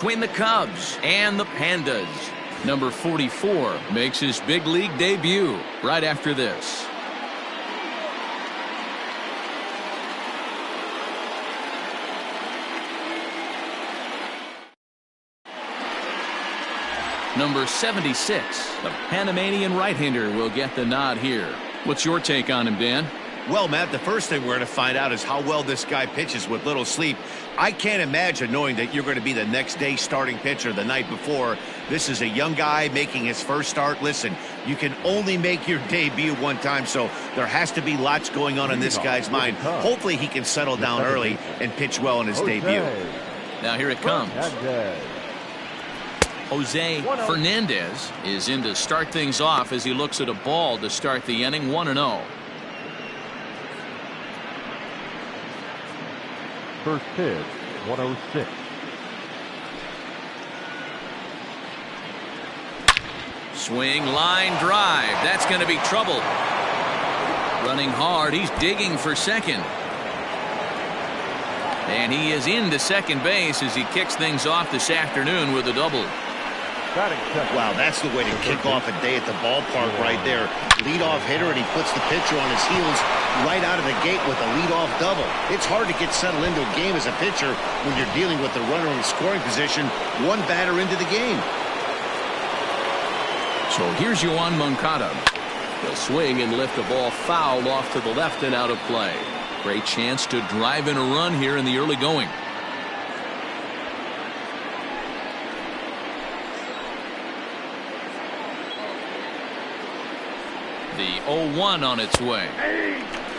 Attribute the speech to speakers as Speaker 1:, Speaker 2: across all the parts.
Speaker 1: between the Cubs and the Pandas. Number 44 makes his big league debut right after this. Number 76, the Panamanian right-hander, will get the nod here. What's your take on him, Dan?
Speaker 2: Well, Matt, the first thing we're going to find out is how well this guy pitches with little sleep. I can't imagine knowing that you're going to be the next day starting pitcher the night before. This is a young guy making his first start. Listen, you can only make your debut one time, so there has to be lots going on in this guy's mind. Hopefully he can settle down early and pitch well in his debut.
Speaker 1: Now here it comes. Jose Fernandez is in to start things off as he looks at a ball to start the inning. 1-0.
Speaker 3: First pitch, 106.
Speaker 1: Swing, line drive. That's going to be trouble. Running hard. He's digging for second. And he is into second base as he kicks things off this afternoon with a double.
Speaker 2: Wow, that's the way to kick off a day at the ballpark right there. Leadoff hitter, and he puts the pitcher on his heels right out of the gate with a leadoff double. It's hard to get settled into a game as a pitcher when you're dealing with the runner in scoring position one batter into the game.
Speaker 1: So here's Yoan Moncada. He'll swing and lift a ball foul off to the left and out of play. Great chance to drive in a run here in the early going. The 0-1 on its way.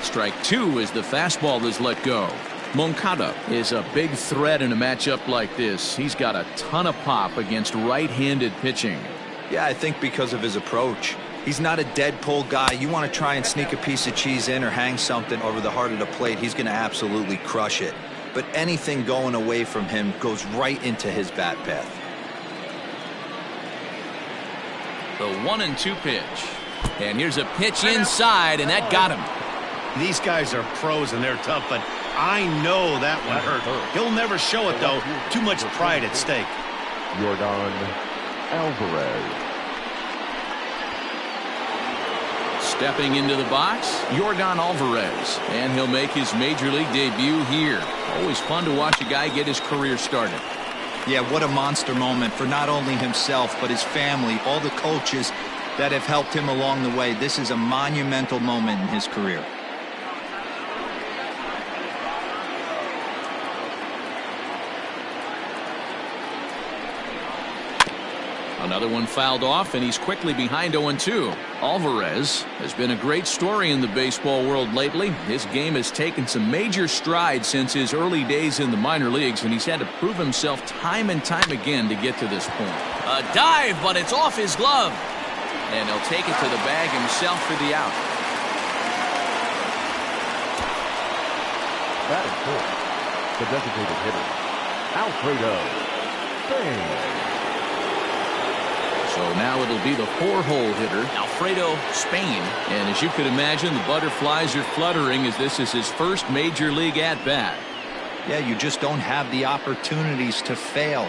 Speaker 1: Strike two as the fastball is let go. Moncada is a big threat in a matchup like this. He's got a ton of pop against right-handed pitching.
Speaker 4: Yeah, I think because of his approach. He's not a dead pull guy. You want to try and sneak a piece of cheese in or hang something over the heart of the plate, he's going to absolutely crush it. But anything going away from him goes right into his bat path.
Speaker 1: The 1-2 pitch. And here's a pitch inside, and that got him.
Speaker 2: These guys are pros and they're tough, but I know that one hurt. He'll never show it, though. Too much pride at stake.
Speaker 3: Yordan Alvarez.
Speaker 1: Stepping into the box, Yordan Alvarez. And he'll make his major league debut here. Always fun to watch a guy get his career started.
Speaker 4: Yeah, what a monster moment for not only himself, but his family, all the coaches that have helped him along the way. This is a monumental moment in his career.
Speaker 1: Another one fouled off, and he's quickly behind 0-2. Alvarez has been a great story in the baseball world lately. His game has taken some major strides since his early days in the minor leagues, and he's had to prove himself time and time again to get to this point. A dive, but it's off his glove. And he'll take it to the bag himself for the out.
Speaker 3: Batting fourth, the designated hitter, Alfredo Spain.
Speaker 1: So now it'll be the four-hole hitter, Alfredo Spain. And as you could imagine, the butterflies are fluttering as this is his first major league at-bat.
Speaker 4: Yeah, you just don't have the opportunities to fail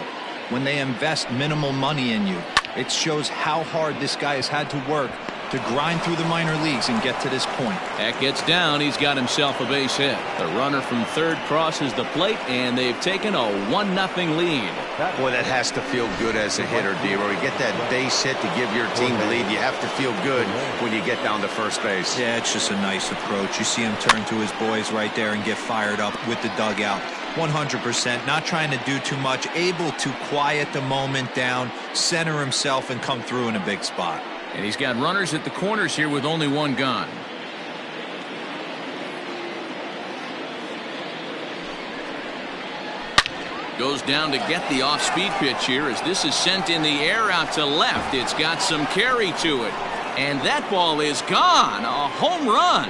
Speaker 4: when they invest minimal money in you. It shows how hard this guy has had to work to grind through the minor leagues and get to this point.
Speaker 1: That gets down. He's got himself a base hit. The runner from third crosses the plate, and they've taken a 1-0 lead.
Speaker 2: Boy, that has to feel good as a hitter, D-Roy. You get that base hit to give your team the lead. You have to feel good when you get down to first base.
Speaker 4: Yeah, it's just a nice approach. You see him turn to his boys right there and get fired up with the dugout. 100%, not trying to do too much, able to quiet the moment down, center himself, and come through in a big spot.
Speaker 1: And he's got runners at the corners here with only one gone. Goes down to get the off-speed pitch here as this is sent in the air out to left. It's got some carry to it. And that ball is gone. A home run.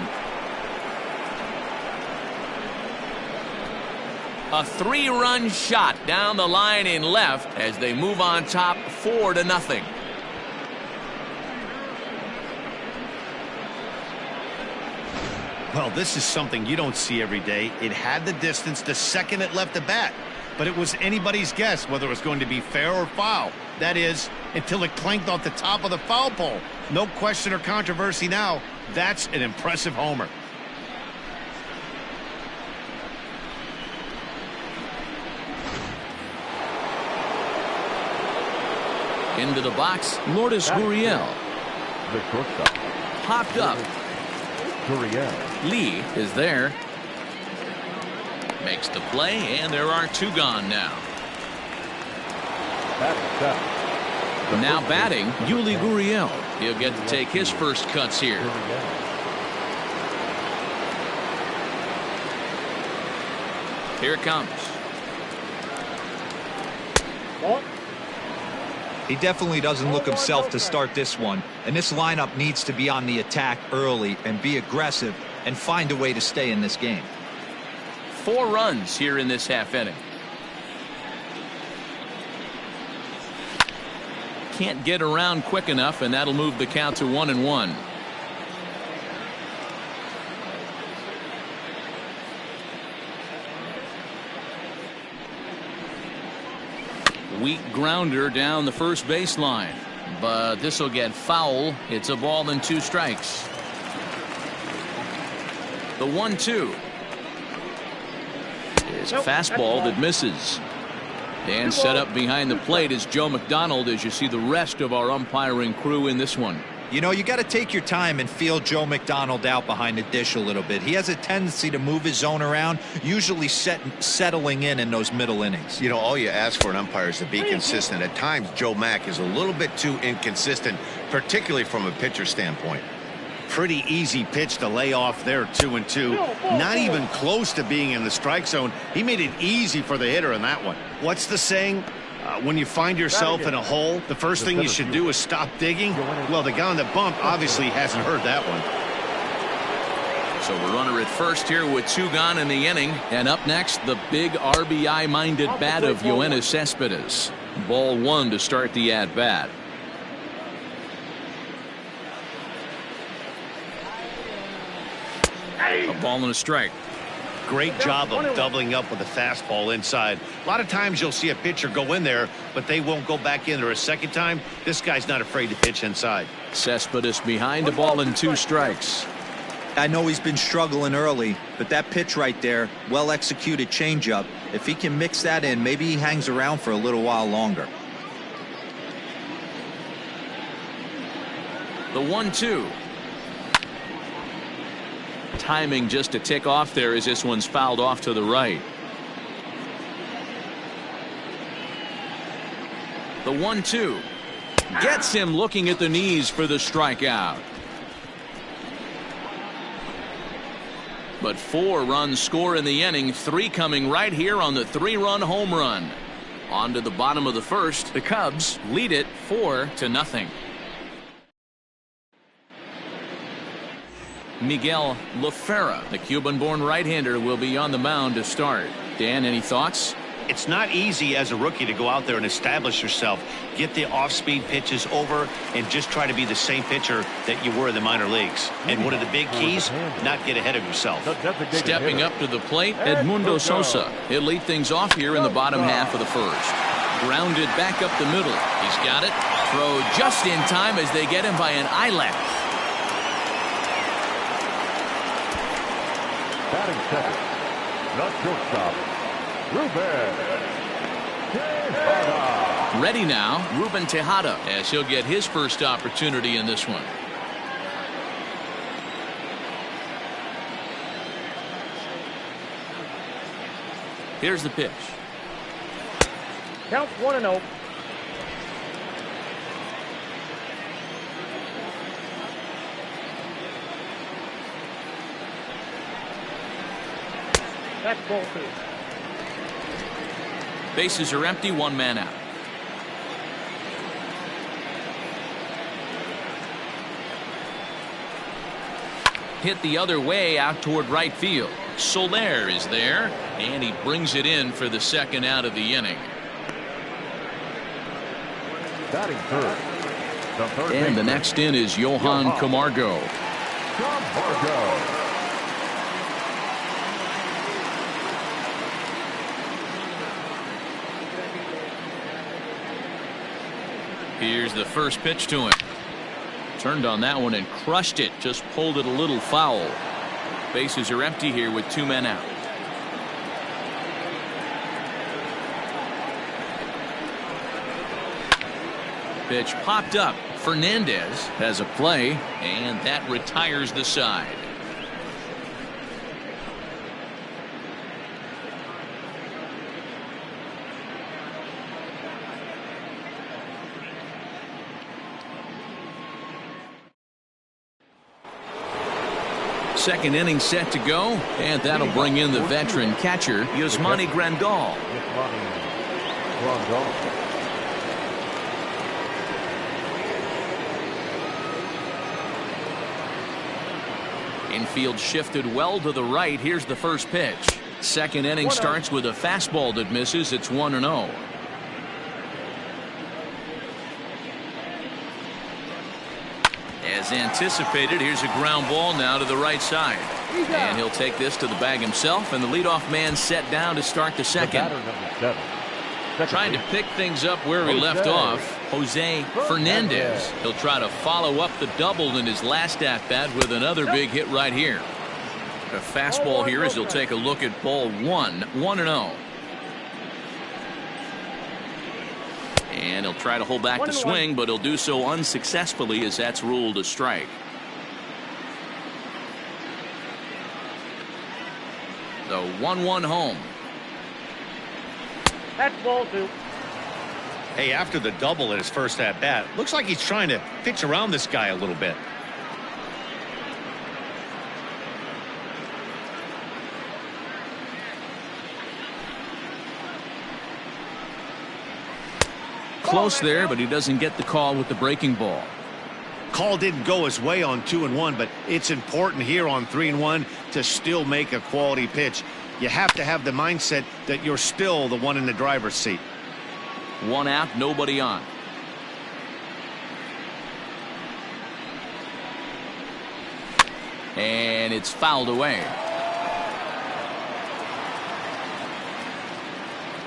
Speaker 1: A 3-run shot down the line in left as they move on top 4-0.
Speaker 2: Well, this is something you don't see every day. It had the distance the second it left the bat. but it was anybody's guess whether it was going to be fair or foul. That is, until it clanked off the top of the foul pole. No question or controversy now. That's an impressive homer.
Speaker 1: Into the box, Lourdes Gurriel.
Speaker 3: The shortstop,
Speaker 1: Popped up.
Speaker 3: Gurriel.
Speaker 1: Lee is there. Makes the play, and there are 2 gone now. Now batting, Yuli Gurriel. He'll get to take his first cuts here. Here it comes.
Speaker 4: He definitely doesn't look himself to start this one, and this lineup needs to be on the attack early and be aggressive and find a way to stay in this game.
Speaker 1: 4 runs here in this half inning. Can't get around quick enough, and that'll move the count to 1-1. Weak grounder down the first baseline, but this will get foul. It's a ball and 2 strikes. The 1-2 is a fastball that misses. And set up behind the plate is Joe McDonald as you see the rest of our umpiring crew in this one.
Speaker 4: You know, you got to take your time and feel Joe McDonald out behind the dish a little bit. He has a tendency to move his zone around, usually settling in those middle innings.
Speaker 2: You know, all you ask for an umpire is to be consistent. At times, Joe Mack is a little bit too inconsistent, particularly from a pitcher standpoint. Pretty easy pitch to lay off there, 2-2. Not even close to being in the strike zone. He made it easy for the hitter in that one. What's the saying? When you find yourself in a hole, the first thing you should do is stop digging. Well, the guy on the bump obviously hasn't heard that one.
Speaker 1: So a runner at first here with 2 gone in the inning. And up next, the big RBI-minded bat of Yoenis Cespedes. Ball 1 to start the at-bat. A ball and a strike.
Speaker 2: Great job of doubling up with a fastball inside. A lot of times you'll see a pitcher go in there, but they won't go back in there a second time. This guy's not afraid to pitch inside.
Speaker 1: Cespedes behind, a ball and 2 strikes.
Speaker 4: I know he's been struggling early, but that pitch right there, well executed changeup. If he can mix that in, maybe he hangs around for a little while longer.
Speaker 1: The 1-2. Timing just to tick off there as this one's fouled off to the right. The 1-2 gets him looking at the knees for the strikeout. But 4 runs score in the inning, 3 coming right here on the 3-run home run. On to the bottom of the first. The Cubs lead it 4-0. Miguel Lafera, the Cuban-born right-hander, will be on the mound to start. Dan, any thoughts?
Speaker 2: It's not easy as a rookie to go out there and establish yourself, get the off-speed pitches over, and just try to be the same pitcher that you were in the minor leagues. And one of the big keys, not get ahead of yourself.
Speaker 1: Stepping up to the plate, Edmundo Sosa. He'll lead things off here in the bottom half of the first. Grounded back up the middle. He's got it. Throw just in time as they get him by an eyelash.
Speaker 3: Batting second, the shortstop, Ruben Tejada.
Speaker 1: Ready now, Ruben Tejada, as he'll get his first opportunity in this one. Here's the pitch.
Speaker 5: Count 1-0. That's ball 2.
Speaker 1: Bases are empty, 1 man out. Hit the other way out toward right field. Soler is there, and he brings it in for the second out of the inning.
Speaker 3: Batting third,
Speaker 1: And the next in is Johan Camargo.
Speaker 3: Camargo.
Speaker 1: Here's the first pitch to him. Turned on that one and crushed it. Just pulled it a little foul. Bases are empty here with 2 men out. Pitch popped up. Fernandez has a play, and that retires the side. Second inning set to go, and that'll bring in the veteran catcher, Yasmani Grandal. Infield shifted well to the right. Here's the first pitch. Second inning starts with a fastball that misses. It's 1-0. As anticipated, here's a ground ball now to the right side. And he'll take this to the bag himself, and the leadoff man set down to start the second. Trying to pick things up where he left off, Jose Fernandez. He'll try to follow up the double in his last at-bat with another big hit right here. A fastball here as he'll take a look at ball 1-0. And he'll try to hold back the swing, but he'll do so unsuccessfully as that's ruled a strike. The 1-1 home.
Speaker 5: That's ball 2.
Speaker 2: Hey, after the double at his first at bat, looks like he's trying to pitch around this guy a little bit.
Speaker 1: Close there, but he doesn't get the call with the breaking ball.
Speaker 2: Call didn't go his way on 2-1, but it's important here on 3-1 to still make a quality pitch. You have to have the mindset that you're still the one in the driver's seat.
Speaker 1: 1 out, nobody on. And it's fouled away.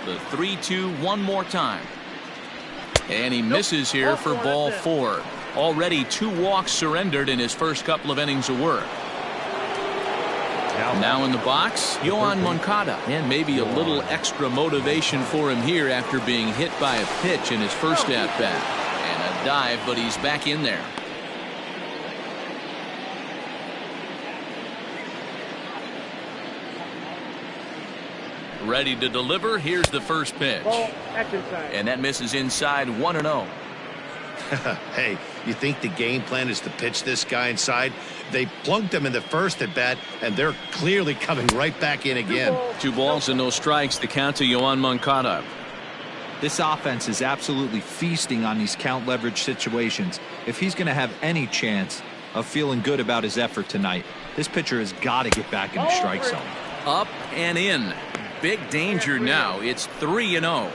Speaker 1: The 3-2 one more time. And he misses here for ball 4. Already 2 walks surrendered in his first couple of innings of work. Now in the box, Yoan Moncada, and maybe a little extra motivation for him here after being hit by a pitch in his first at-bat. And a dive, but he's back in there. Ready to deliver. Here's the first pitch. And that misses inside. 1-0.
Speaker 2: Hey, you think the game plan is to pitch this guy inside? They plunked him in the first at bat, and they're clearly coming right back in again.
Speaker 1: 2 balls and no strikes. The count to Yoan Moncada.
Speaker 4: This offense is absolutely feasting on these count leverage situations. If he's going to have any chance of feeling good about his effort tonight, this pitcher has got to get back in the strike zone.
Speaker 1: Up and in. Big danger now. It's 3-0.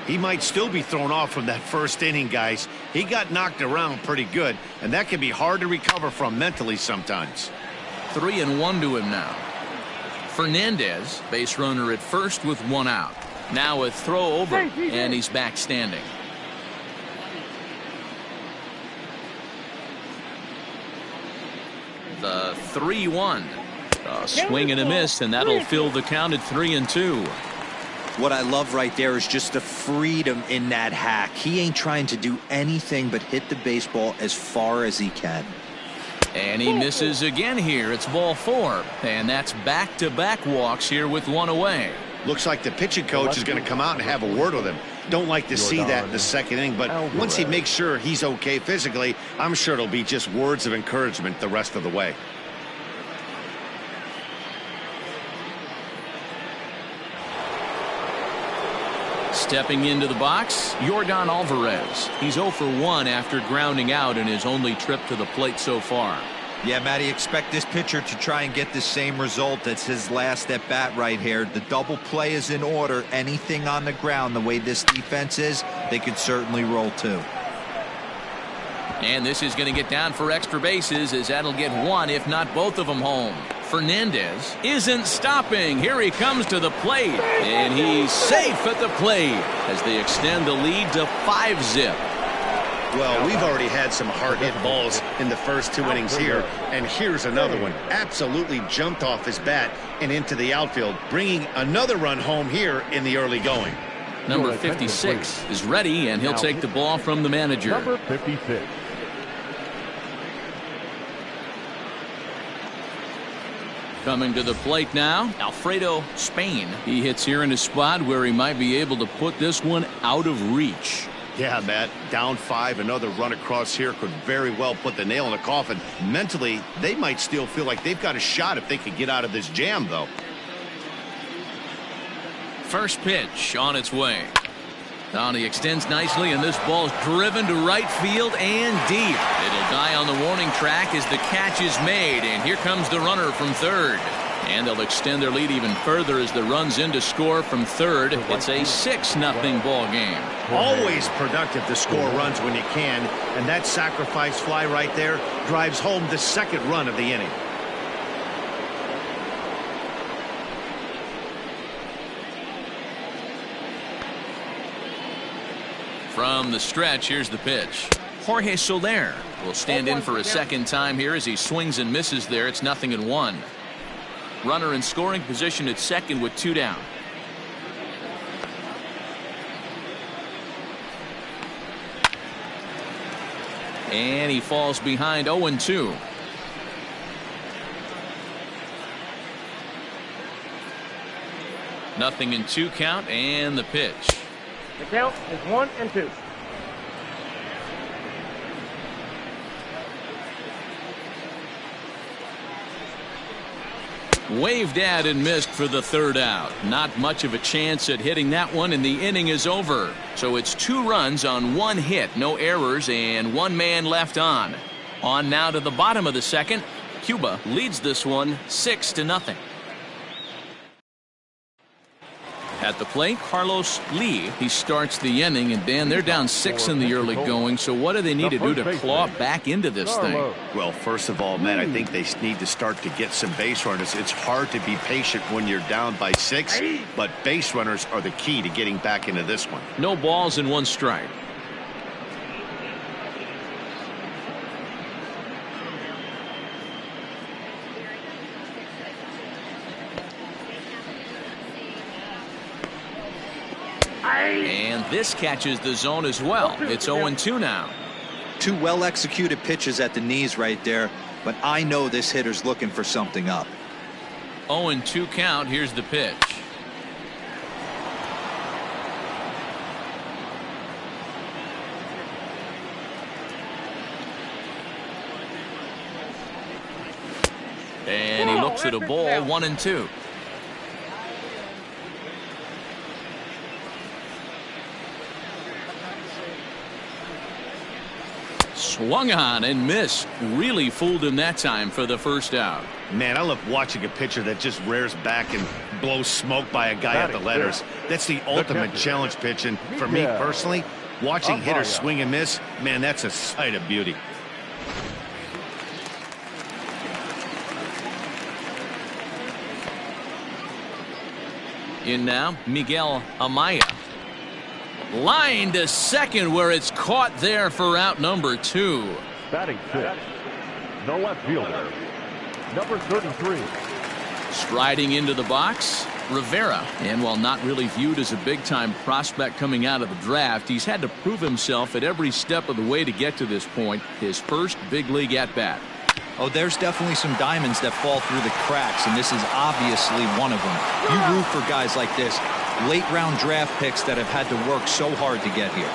Speaker 2: He might still be thrown off from that first inning, guys. He got knocked around pretty good, and that can be hard to recover from mentally sometimes.
Speaker 1: 3-1 to him now. Fernandez, base runner at first with 1 out. Now a throw over, and he's back standing. The 3-1. A swing and a miss, and that'll fill the count at 3-2.
Speaker 4: What I love right there is just the freedom in that hack. He ain't trying to do anything but hit the baseball as far as he can.
Speaker 1: And he misses again here. It's ball 4. And that's back-to-back walks here with 1 away.
Speaker 2: Looks like the pitching coach is going to come out and have a word with him. Don't like to see that in the second inning, but once he makes sure he's okay physically, I'm sure it'll be just words of encouragement the rest of the way.
Speaker 1: Stepping into the box, Yordan Alvarez. He's 0 for 1 after grounding out in his only trip to the plate so far.
Speaker 4: Yeah, Matty, expect this pitcher to try and get the same result as his last at bat right here. The double play is in order. Anything on the ground, the way this defense is, they could certainly roll too.
Speaker 1: And this is going to get down for extra bases, as that'll get 1, if not both of them, home. Fernandez isn't stopping. Here he comes to the plate, and he's safe at the plate as they extend the lead to 5-zip.
Speaker 2: Well, we've already had some hard-hit balls in the first 2 innings here, and here's another one. Absolutely jumped off his bat and into the outfield, bringing another run home here in the early going.
Speaker 1: Number 56 is ready, and he'll take the ball from the manager.
Speaker 3: Number 56.
Speaker 1: Coming to the plate now, Alfredo Spain. He hits here in a spot where he might be able to put this one out of reach.
Speaker 2: Yeah, Matt, down 5, another run across here could very well put the nail in the coffin. Mentally, they might still feel like they've got a shot if they could get out of this jam, though.
Speaker 1: First pitch on its way. He extends nicely, and this ball's driven to right field and deep. It'll die on the warning track as the catch is made, and here comes the runner from third. And they'll extend their lead even further as the run's in to score from third. It's a 6-0 ball game.
Speaker 2: Always productive to score runs when you can, and that sacrifice fly right there drives home the second run of the inning.
Speaker 1: From the stretch, here's the pitch. Jorge Soler will stand in for a second time here as he swings and misses there. It's 0-1. Runner in scoring position at second with 2 down. And he falls behind 0-2. Nothing in 2 count, and the pitch.
Speaker 5: The count is 1-2.
Speaker 1: Waved at and missed for the third out. Not much of a chance at hitting that one, and the inning is over. So it's 2 runs on 1 hit, no errors, and 1 man left on. On now to the bottom of the second. Cuba leads this one 6-0. At the plate, Carlos Lee. He starts the inning, and Dan, they're down 6 in the early going. So what do they need to do to claw back into this thing?
Speaker 2: Well, first of all, Matt, I think they need to start to get some base runners. It's hard to be patient when you're down by 6, but base runners are the key to getting back into this one.
Speaker 1: No balls and 1 strike. And this catches the zone as well. It's 0-2 now.
Speaker 4: 2 well-executed pitches at the knees right there, but I know this hitter's looking for something up.
Speaker 1: 0-2 count. Here's the pitch. And he looks at a ball. 1-2. Swung on and missed. Really fooled him that time for the first out.
Speaker 2: Man, I love watching a pitcher that just rears back and blows smoke by a guy at the letters. That's the ultimate challenge pitch, and for me personally, watching hitters swing and miss, man, that's a sight of beauty.
Speaker 1: In now, Miguel Amaya. Line to second, where it's caught there for out number 2.
Speaker 3: Batting 6, the left fielder, number 33.
Speaker 1: Striding into the box, Rivera. And while not really viewed as a big-time prospect coming out of the draft, he's had to prove himself at every step of the way to get to this point. His first big league at-bat.
Speaker 4: Oh, there's definitely some diamonds that fall through the cracks, and this is obviously one of them. You root for guys like this. Late round draft picks that have had to work so hard to get here.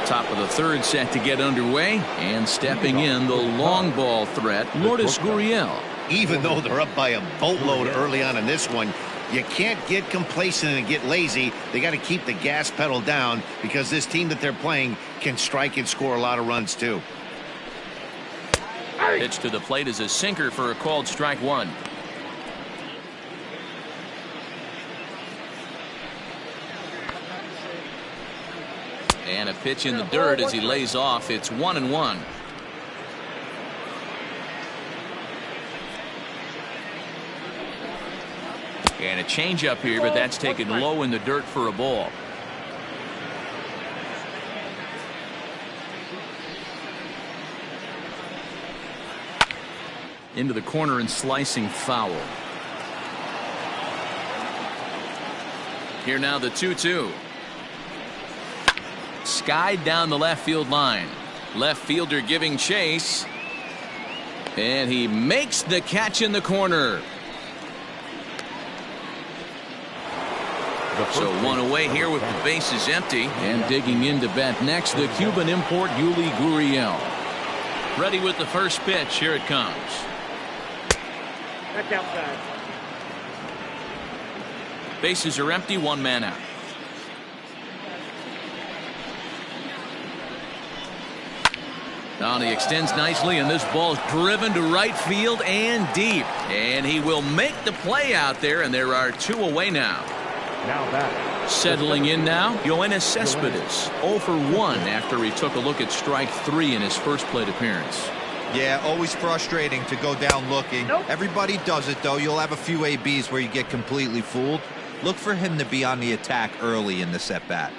Speaker 1: Top of the third set to get underway, and stepping in the long ball threat, Lourdes Gurriel.
Speaker 2: Even though they're up by a boatload early on in this one, you can't get complacent and get lazy. They got to keep the gas pedal down because this team that they're playing can strike and score a lot of runs too.
Speaker 1: Pitch to the plate is a sinker for a called strike 1. And a pitch in the dirt as he lays off. It's 1-1. And a changeup here, but that's taken low in the dirt for a ball. Into the corner and slicing foul. Here now the 2-2. Skied down the left field line. Left fielder giving chase. And he makes the catch in the corner. So one away here with the bases empty. And digging in to bat next, the Cuban import Yuli Gurriel. Ready with the first pitch. Here it comes.
Speaker 5: That's outside.
Speaker 1: Bases are empty, one man out. Now he extends nicely, and this ball's driven to right field and deep. And he will make the play out there, and there are 2 away now.
Speaker 3: Now back.
Speaker 1: Settling in now, Yoenis Cespedes, 0 for 1 after he took a look at strike 3 in his first plate appearance.
Speaker 4: Yeah, always frustrating to go down looking. Everybody does it, though. You'll have a few ABs where you get completely fooled. Look for him to be on the attack early in the at-bat.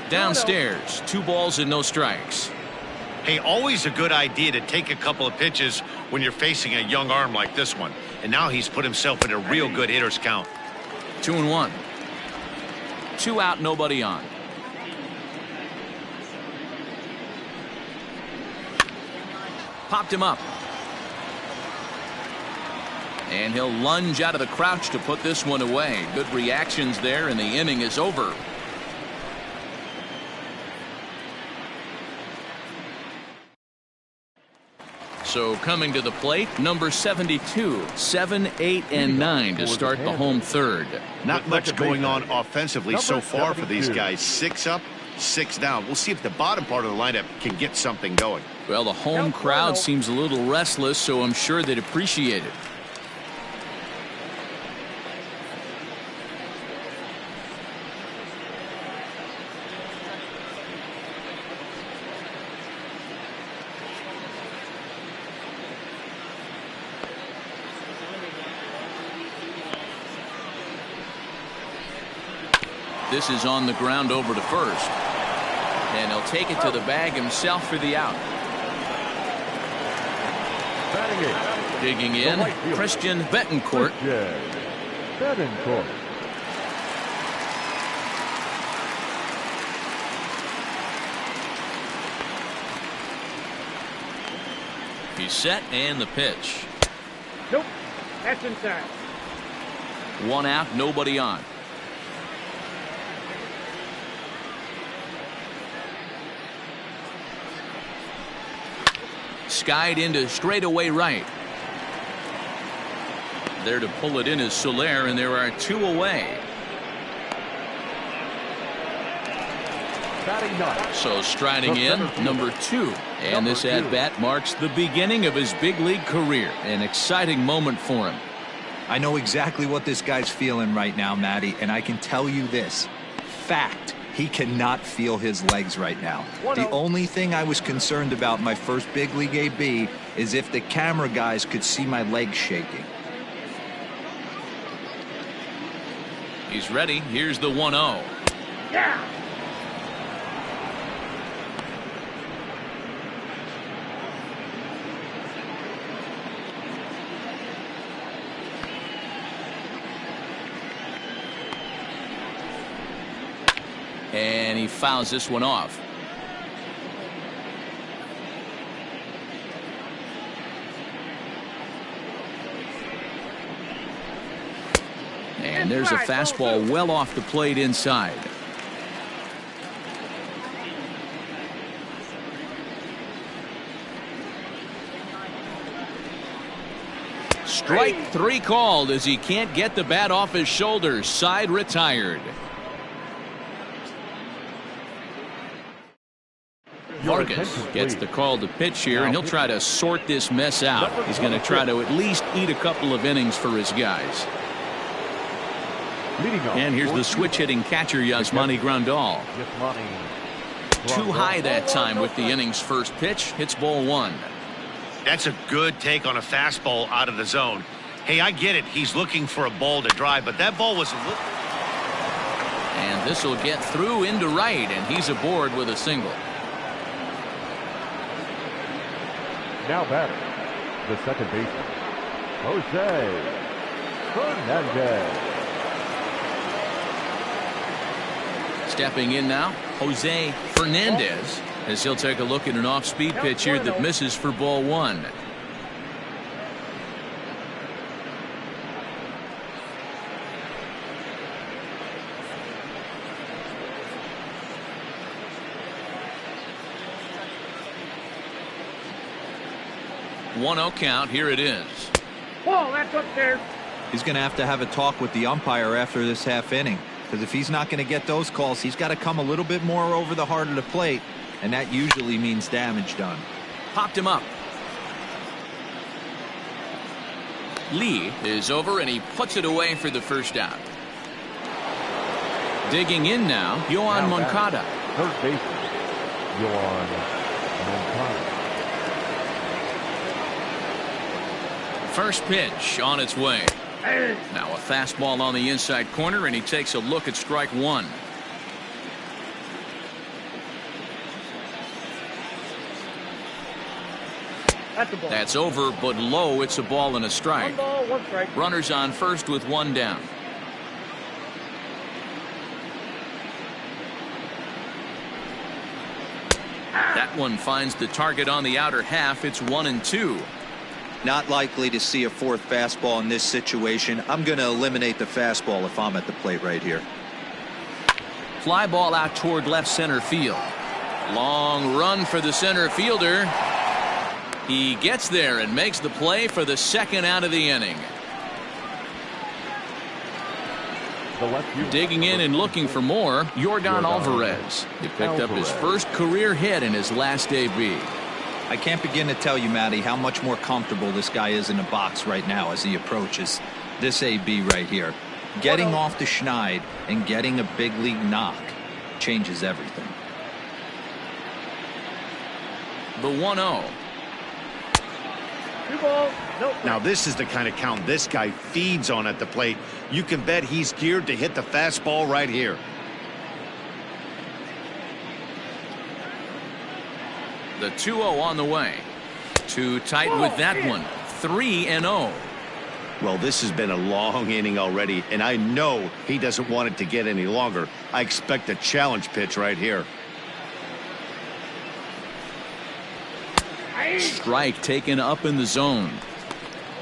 Speaker 1: Downstairs, 2 balls and no strikes.
Speaker 2: Hey, always a good idea to take a couple of pitches when you're facing a young arm like this one. And now he's put himself in a real good hitter's count.
Speaker 1: 2-1. 2 out, nobody on. Popped him up. And he'll lunge out of the crouch to put this one away. Good reactions there, and the inning is over. So coming to the plate, number 72, 7, 8, and 9 to start the home third.
Speaker 2: Not much going on offensively so far for these guys. 6 up, 6 down. We'll see if the bottom part of the lineup can get something going.
Speaker 1: Well, the home crowd seems a little restless, so I'm sure they'd appreciate it. This is on the ground over to first. And he'll take it to the bag himself for the out. Digging in, Christian Betancourt. He's set, and the pitch.
Speaker 5: Nope. That's inside.
Speaker 1: 1 out, nobody on. Skied into straightaway right. There to pull it in is Soler, and there are 2 away. So striding in, number 2. And this at-bat marks the beginning of his big league career. An exciting moment for him.
Speaker 4: I know exactly what this guy's feeling right now, Matty, and I can tell you this. Fact. He cannot feel his legs right now. The only thing I was concerned about my first big league AB is if the camera guys could see my legs shaking.
Speaker 1: He's ready. Here's the 1-0.
Speaker 5: Yeah.
Speaker 1: And he fouls this one off. And there's a fastball well off the plate inside. Strike 3 called as he can't get the bat off his shoulders. Side retired. Vargas gets the call to pitch here, and he'll try to sort this mess out. He's going to try to at least eat a couple of innings for his guys. And here's the switch hitting catcher, Yasmani Grandal. Too high that time with the inning's first pitch. Hits ball 1.
Speaker 2: That's a good take on a fastball out of the zone. Hey, I get it. He's looking for a ball to drive, but that ball was a little...
Speaker 1: And this will get through into right, and he's aboard with a single.
Speaker 3: Now batting, the second baseman, Jose Fernandez.
Speaker 1: Stepping in now, Jose Fernandez, as he'll take a look at an off-speed pitch here that misses for ball one. One-oh count. Here it is.
Speaker 5: Ball, that's up there.
Speaker 4: He's going to have a talk with the umpire after this half inning, because if he's not going to get those calls, he's got to come a little bit more over the heart of the plate, and that usually means damage done.
Speaker 1: Popped him up. Lee is over, and he puts it away for the first out. Digging in now, Yohan Moncada.
Speaker 3: Third baseman, Yohan Moncada.
Speaker 1: First pitch on its way. Now a fastball on the inside corner, and he takes a look at strike one. That's over, but low. It's a ball and a strike.
Speaker 5: 1 ball, 1 strike.
Speaker 1: Runners on first with one down. That one finds the target on the outer half. It's 1-2.
Speaker 4: Not likely to see a fourth fastball in this situation. I'm going to eliminate the fastball if I'm at the plate right here.
Speaker 1: Fly ball out toward left center field. Long run for the center fielder. He gets there and makes the play for the second out of the inning. Digging in and looking for more, Yordan Alvarez. He picked up his first career hit in his last AB.
Speaker 4: I can't begin to tell you, Matty, how much more comfortable this guy is in the box right now as he approaches this AB right here. Getting off the schneid and getting a big league knock changes everything.
Speaker 1: The 1-0.
Speaker 5: 2 balls, no.
Speaker 2: Now this is the kind of count this guy feeds on at the plate. You can bet he's geared to hit the fastball right here.
Speaker 1: The 2-0 on the way. Too tight with that one. 3-0.
Speaker 2: Well, this has been a long inning already, and I know he doesn't want it to get any longer. I expect a challenge pitch right here.
Speaker 1: Strike taken up in the zone.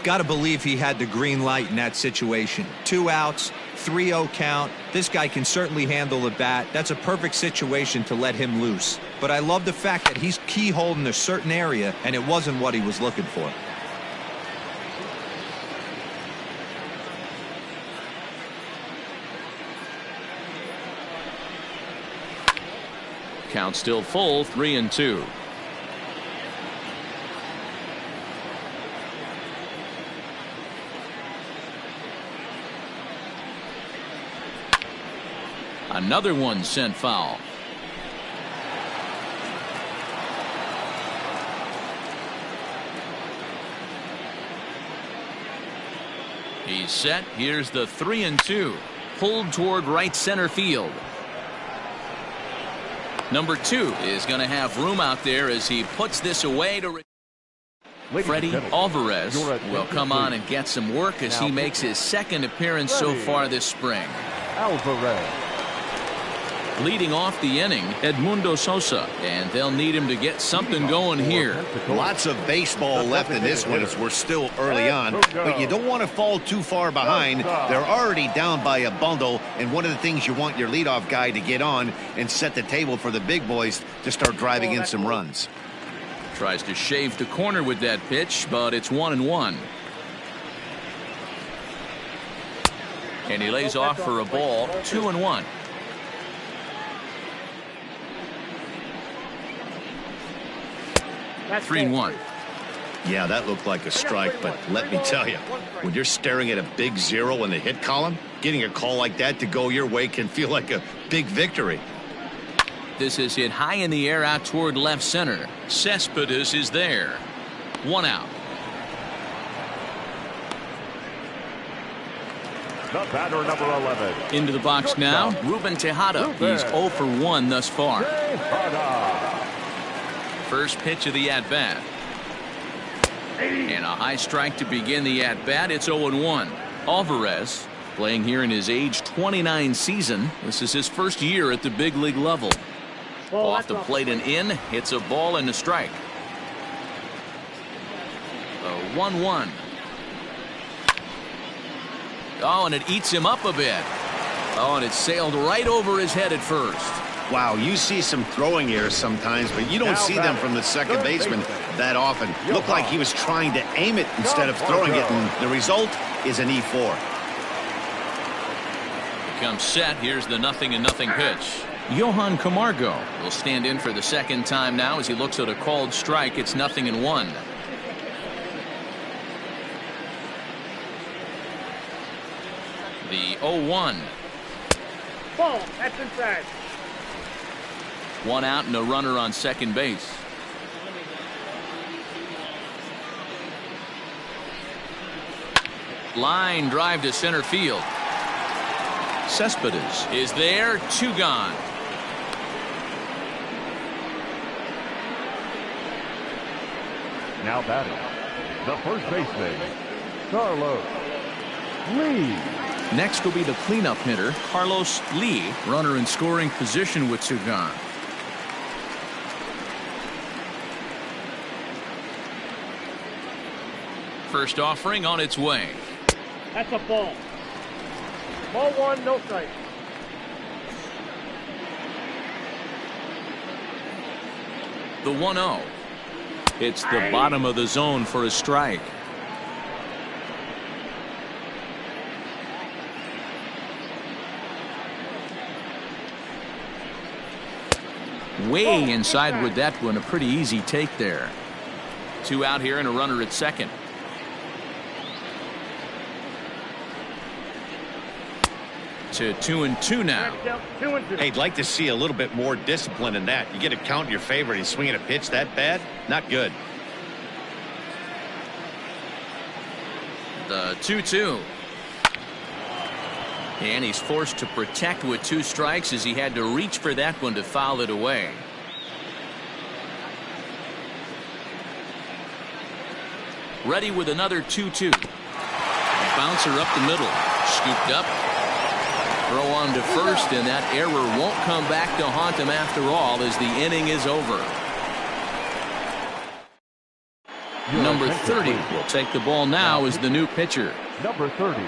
Speaker 4: Got to believe he had the green light in that situation. 2 outs, 3-0 count. This guy can certainly handle the bat. That's a perfect situation to let him loose. But I love the fact that he's keyholed in a certain area, and it wasn't what he was looking for.
Speaker 1: Count still full, 3-2. Another one sent foul. He's set. Here's the 3-2. Pulled toward right center field. Number 2 is going to have room out there as he puts this away to Freddie Alvarez will come on and get some work as he makes his second appearance so far this spring.
Speaker 3: Alvarez.
Speaker 1: Leading off the inning, Edmundo Sosa, and they'll need him to get something going here.
Speaker 2: Lots of baseball left in this one as we're still early on, but you don't want to fall too far behind. They're already down by a bundle, and one of the things you want your leadoff guy to get on and set the table for the big boys to start driving in some runs.
Speaker 1: Tries to shave the corner with that pitch, but it's 1-1. And he lays off for a ball. 2-1.
Speaker 5: That's
Speaker 1: 3-1.
Speaker 2: Yeah, that looked like a strike, but let me tell you, when you're staring at a big 0 in the hit column, getting a call like that to go your way can feel like a big victory.
Speaker 1: This is hit high in the air out toward left center. Cespedes is there. 1 out.
Speaker 3: The batter, number 11.
Speaker 1: Into the box now, Ruben Tejada. He's 0 for 1 thus far. First pitch of the at-bat. And a high strike to begin the at-bat. It's 0-1. Alvarez playing here in his age 29 season. This is his first year at the big league level. Off the plate and in. Hits a ball and a strike. A 1-1. Oh, and it eats him up a bit. Oh, and it sailed right over his head at first.
Speaker 2: Wow, you see some throwing errors sometimes, but you don't see them from the second baseman that often. Looked like he was trying to aim it instead of throwing it, and the result is an E4.
Speaker 1: Becomes set. Here's the 0-0 pitch. Johan Camargo will stand in for the second time now as he looks at a called strike. It's 0-1. The 0-1.
Speaker 5: Ball. That's inside.
Speaker 1: One out and a runner on second base. Line drive to center field. Cespedes is there. 2 gone.
Speaker 3: Now batting, the first baseman, Carlos Lee.
Speaker 1: Next will be the cleanup hitter, Carlos Lee. Runner in scoring position with 2 gone. First offering on its way.
Speaker 5: That's a ball. Ball 1, no strike.
Speaker 1: The 1-0. It's the bottom of the zone for a strike. Way inside with that one. A pretty easy take there. 2 out here and a runner at second. To 2-2 now.
Speaker 5: 2-2.
Speaker 2: Hey, I'd like to see a little bit more discipline in that. You get a count in your favor and he's swinging a pitch that bad? Not good.
Speaker 1: The 2-2. And he's forced to protect with 2 strikes as he had to reach for that one to foul it away. Ready with another 2-2. Bouncer up the middle. Scooped up. Throw on to first, and that error won't come back to haunt him after all as the inning is over. Number 30 will take the ball now as the new pitcher.
Speaker 3: Number 30.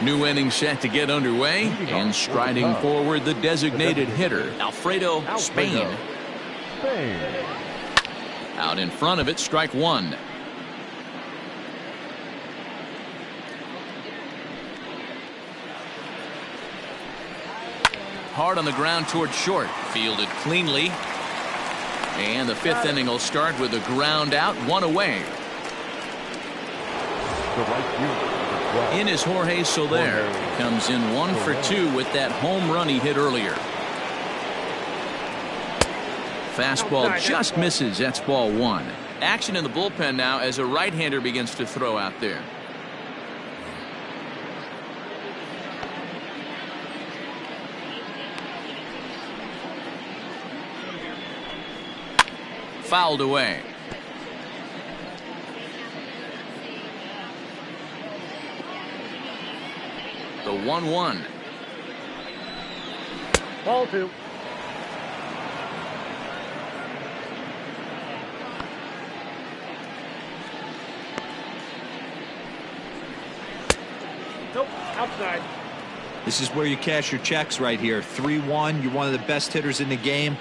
Speaker 1: New inning set to get underway, and striding forward the designated hitter, Alfredo Spain. Out in front of it, strike 1. Hard on the ground toward short. Fielded cleanly. And the 5th inning will start with a ground out, 1 away. In is Jorge Soler. Comes in 1 for 2 with that home run he hit earlier. Fastball just misses. That's ball 1. Action in the bullpen now as a right-hander begins to throw out there. Fouled away. The 1-1.
Speaker 5: Ball 2. Nope, outside.
Speaker 4: This is where you cash your checks right here. 3-1. You're one of the best hitters in the game.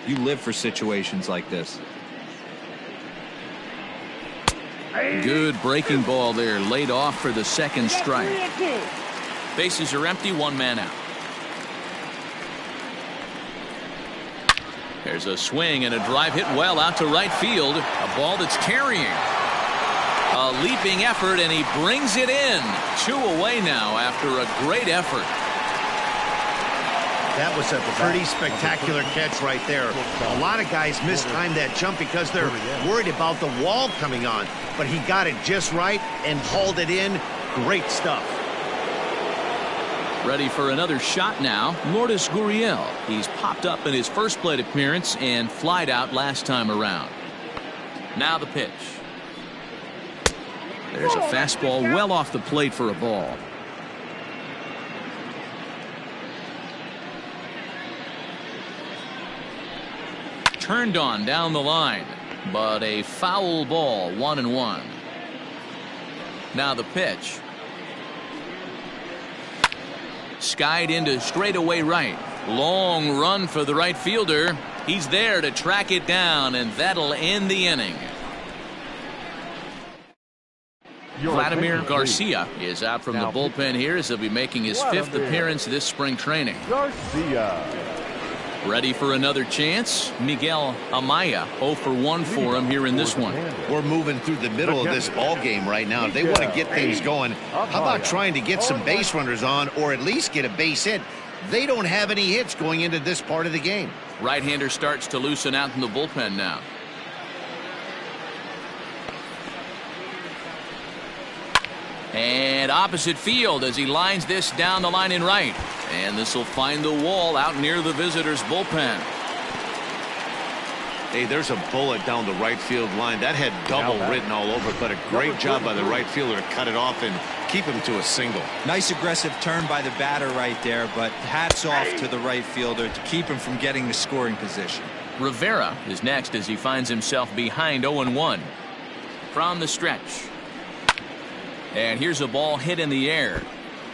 Speaker 4: You live for situations like this.
Speaker 1: Good breaking ball there, laid off for the second strike. Bases are empty, 1 man out. There's a swing and a drive hit well out to right field. A ball that's carrying. A leaping effort, and he brings it in. 2 away now after a great effort.
Speaker 2: That was a pretty spectacular catch right there. A lot of guys mistime that jump because they're worried about the wall coming on. But he got it just right and hauled it in. Great stuff.
Speaker 1: Ready for another shot now, Lourdes Gurriel. He's popped up in his first plate appearance and flied out last time around. Now the pitch. There's a fastball well off the plate for a ball. Turned on down the line, but a foul ball, 1-1. Now the pitch. Skied into straightaway right. Long run for the right fielder. He's there to track it down, and that'll end the inning. Vladimir Garcia is out from the bullpen here as he'll be making his 5th appearance this spring training.
Speaker 3: Garcia.
Speaker 1: Ready for another chance? Miguel Amaya 0 for 1 for him here in this one.
Speaker 2: We're moving through the middle of this ball game right now. If they want to get things going, how about trying to get some base runners on or at least get a base hit? They don't have any hits going into this part of the game.
Speaker 1: Right-hander starts to loosen out in the bullpen now. And opposite field as he lines this down the line in right. And this will find the wall out near the visitors' bullpen.
Speaker 2: Hey, there's a bullet down the right field line. That had double written all over, but a great job by the right fielder to cut it off and keep him to a single.
Speaker 4: Nice aggressive turn by the batter right there, but hats off to the right fielder to keep him from getting the scoring position.
Speaker 1: Rivera is next as he finds himself behind 0-1. From the stretch. And here's a ball hit in the air.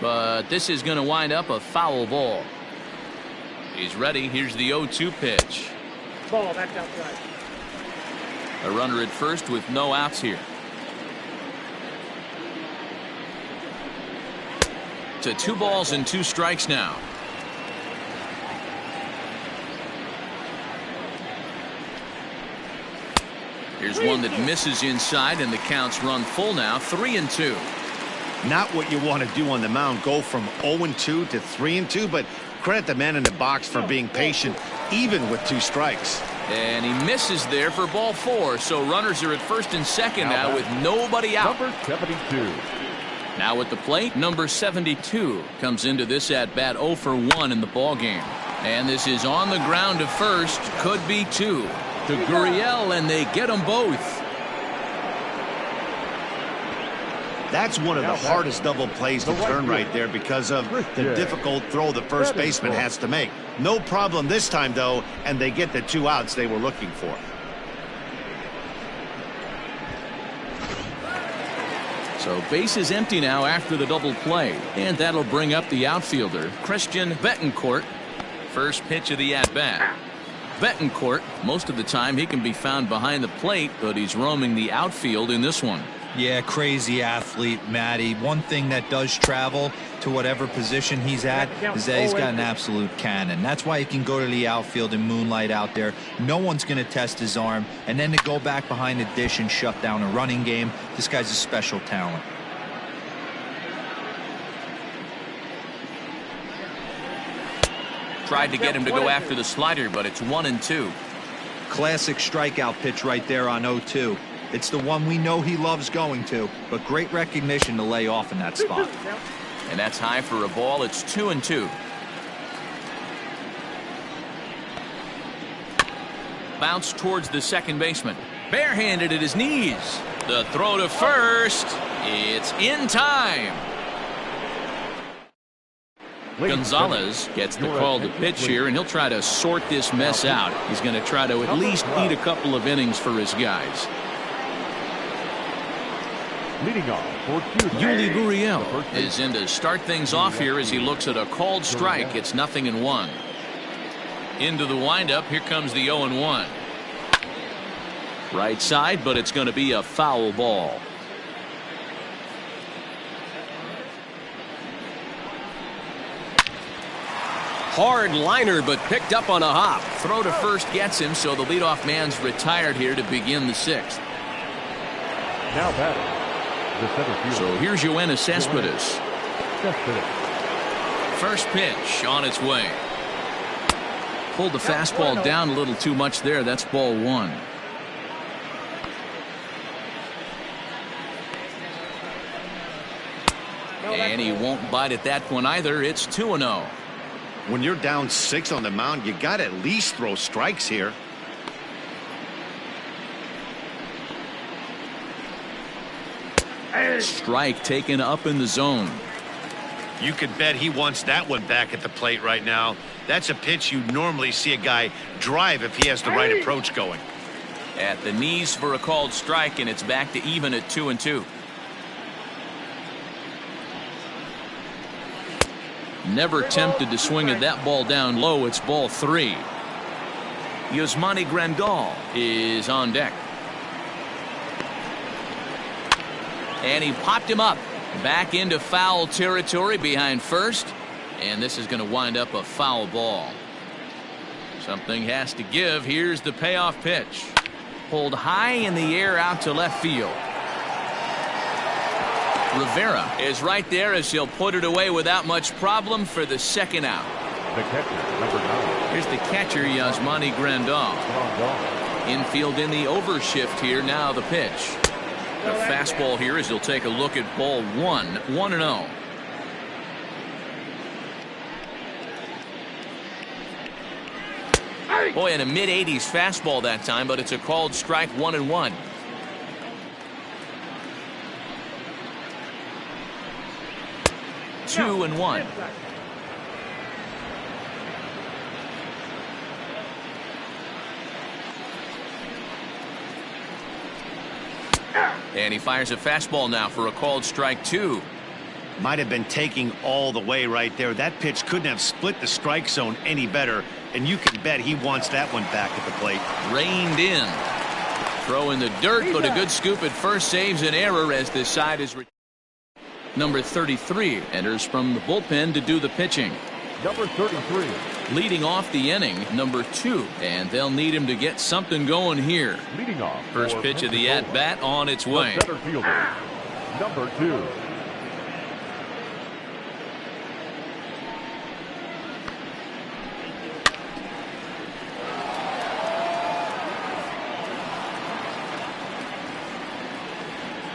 Speaker 1: But this is going to wind up a foul ball. He's ready. Here's the 0-2 pitch.
Speaker 5: Ball back outside.
Speaker 1: A runner at first with no outs here. To 2 balls and 2 strikes now. Here's one that misses inside, and the count's run full now, 3-2.
Speaker 2: Not what you want to do on the mound, go from 0-2 to 3-2, but credit the man in the box for being patient, even with 2 strikes.
Speaker 1: And he misses there for ball 4, so runners are at first and second now with nobody out.
Speaker 3: Number 72.
Speaker 1: Now at the plate, number 72 comes into this at bat 0 for 1 in the ball game. And this is on the ground to first, could be 2. To Gurriel, and they get them both.
Speaker 2: That's one of the hardest double plays to turn right there because of the difficult throw the first baseman has to make. No problem this time, though, and they get the 2 outs they were looking for.
Speaker 1: So base is empty now after the double play, and that'll bring up the outfielder, Christian Betancourt. First pitch of the at-bat. Betancourt, most of the time he can be found behind the plate, but he's roaming the outfield in this one.
Speaker 4: Yeah, crazy athlete, Matty. One thing that does travel to whatever position he's at is that he's got an absolute cannon. That's why he can go to the outfield and moonlight out there. No one's going to test his arm. And then to go back behind the dish and shut down a running game, this guy's a special talent.
Speaker 1: Tried to get him to go after the slider, but it's 1-2.
Speaker 4: Classic strikeout pitch right there on 0-2. It's the one we know he loves going to, but great recognition to lay off in that spot.
Speaker 1: And that's high for a ball. It's 2-2. Bounce towards the second baseman. Barehanded at his knees. The throw to first. It's in time. Gonzalez gets the call to pitch here, and he'll try to sort this mess out. He's going to try to at least eat a couple of innings for his guys.
Speaker 3: Leading off for
Speaker 1: Yuli Gurriel is in to start things off here as he looks at a called strike. It's 0-1. Into the windup. Here comes the 0-1. Right side, but it's going to be a foul ball.
Speaker 6: Hard liner, but picked up on a hop.
Speaker 1: Throw to first gets him, so the leadoff man's retired here to begin the 6th.
Speaker 3: Now batting, the center fielder.
Speaker 1: So here's Yoenis Cespedes. First pitch on its way. Pulled the fastball down a little too much there. That's ball one. And he won't bite at that one either. It's 2-0.
Speaker 2: When you're down 6 on the mound, you got to at least throw strikes here.
Speaker 1: Strike taken up in the zone.
Speaker 2: You can bet he wants that one back at the plate right now. That's a pitch you normally see a guy drive if he has the right approach going.
Speaker 1: At the knees for a called strike, and it's back to even at 2-2. Never tempted to swing at that ball down low. It's ball 3. Yasmani Grandal is on deck. And he popped him up back into foul territory behind first, and this is going to wind up a foul ball. Something has to give. Here's the payoff pitch. Pulled high in the air out to left field. Rivera is right there as he'll put it away without much problem for the second out.
Speaker 3: The catcher, number 9.
Speaker 1: Here's the catcher, Yasmani Grandal. Infield in the overshift here. Now the pitch. The fastball here as he'll take a look at ball 1. 1-0. Boy, in a mid-80s fastball that time, but it's a called strike. 1-1. Two and 1. And he fires a fastball now for a called strike 2.
Speaker 2: Might have been taking all the way right there. That pitch couldn't have split the strike zone any better, and you can bet he wants that one back at the plate.
Speaker 1: Reined in. Throw in the dirt, but a good scoop at first saves an error as this side is. Number 33 enters from the bullpen to do the pitching.
Speaker 3: Number 33.
Speaker 1: Leading off the inning, number 2, and they'll need him to get something going here.
Speaker 3: Leading off.
Speaker 1: First pitch of the at-bat on its way.
Speaker 3: Center fielder, number 2.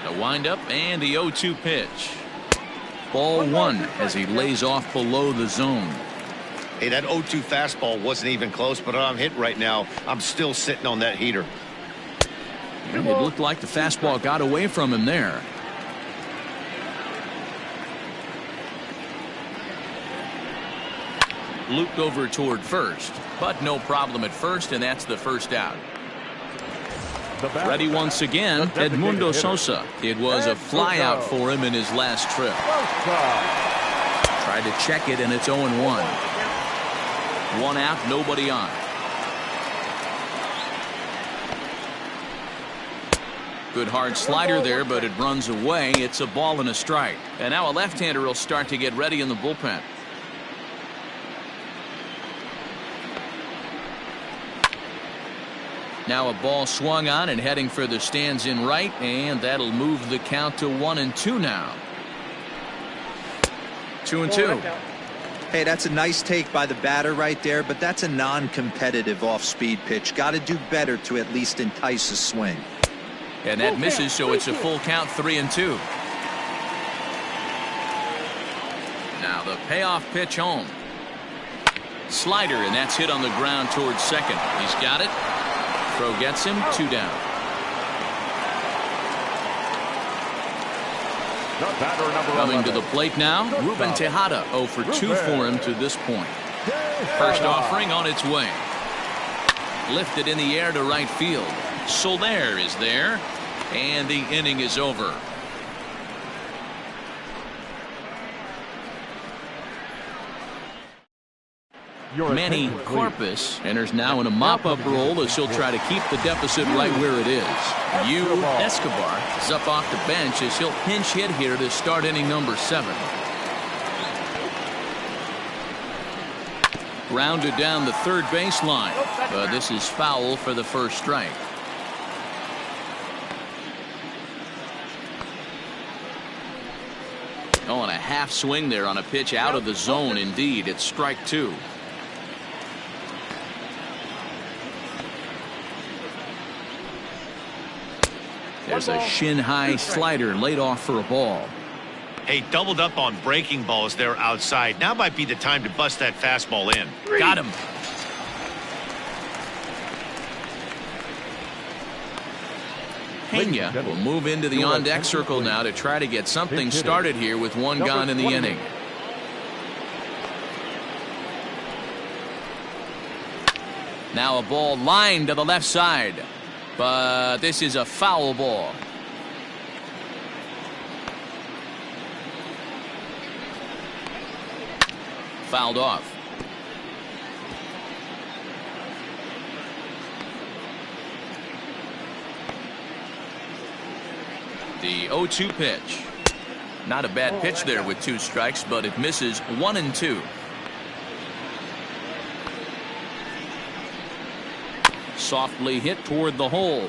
Speaker 1: The windup and the 0-2 pitch. Ball 1 as he lays off below the zone.
Speaker 2: Hey, that 0-2 fastball wasn't even close, but I'm hit right now. I'm still sitting on that heater.
Speaker 1: And it looked like the fastball got away from him there. Looped over toward first, but no problem at first, and that's the first out. Ready once again, Edmundo Sosa. It was a fly out for him in his last trip. Tried to check it, and it's 0-1. 1 out, nobody on. Good hard slider there, but it runs away. It's a ball and a strike. And now a left-hander will start to get ready in the bullpen. Now a ball swung on and heading for the stands in right, and that'll move the count to 1-2 now. 2-2.
Speaker 4: Hey, that's a nice take by the batter right there, but that's a non-competitive off-speed pitch. Got to do better to at least entice a swing.
Speaker 1: And that misses, so it's a full count. 3-2. Now the payoff pitch home. Slider, and that's hit on the ground towards second. He's got it. Throw gets him. 2 down. Coming to the plate now, Ruben Tejada. 0 for 2 for him to this point. First offering on its way. Lifted in the air to right field. Soler is there, and the inning is over. Manny Corpus enters now in a mop-up role as he'll try to keep the deficit right where it is. Escobar is up off the bench as he'll pinch hit here to start inning number 7. Grounded down the third baseline, but this is foul for the first strike. Oh, and a half swing there on a pitch out of the zone. Indeed, it's strike 2. There's a shin-high slider laid off for a ball.
Speaker 2: Hey, doubled up on breaking balls there outside. Now might be the time to bust that fastball in.
Speaker 1: Got him. Pena will move into the on-deck circle now to try to get something started here with one gone in the inning. Now a ball lined to the left side, but this is a foul ball. Fouled off. The 0-2 pitch. Not a bad pitch there with 2 strikes, but it misses 1-2. Softly hit toward the hole.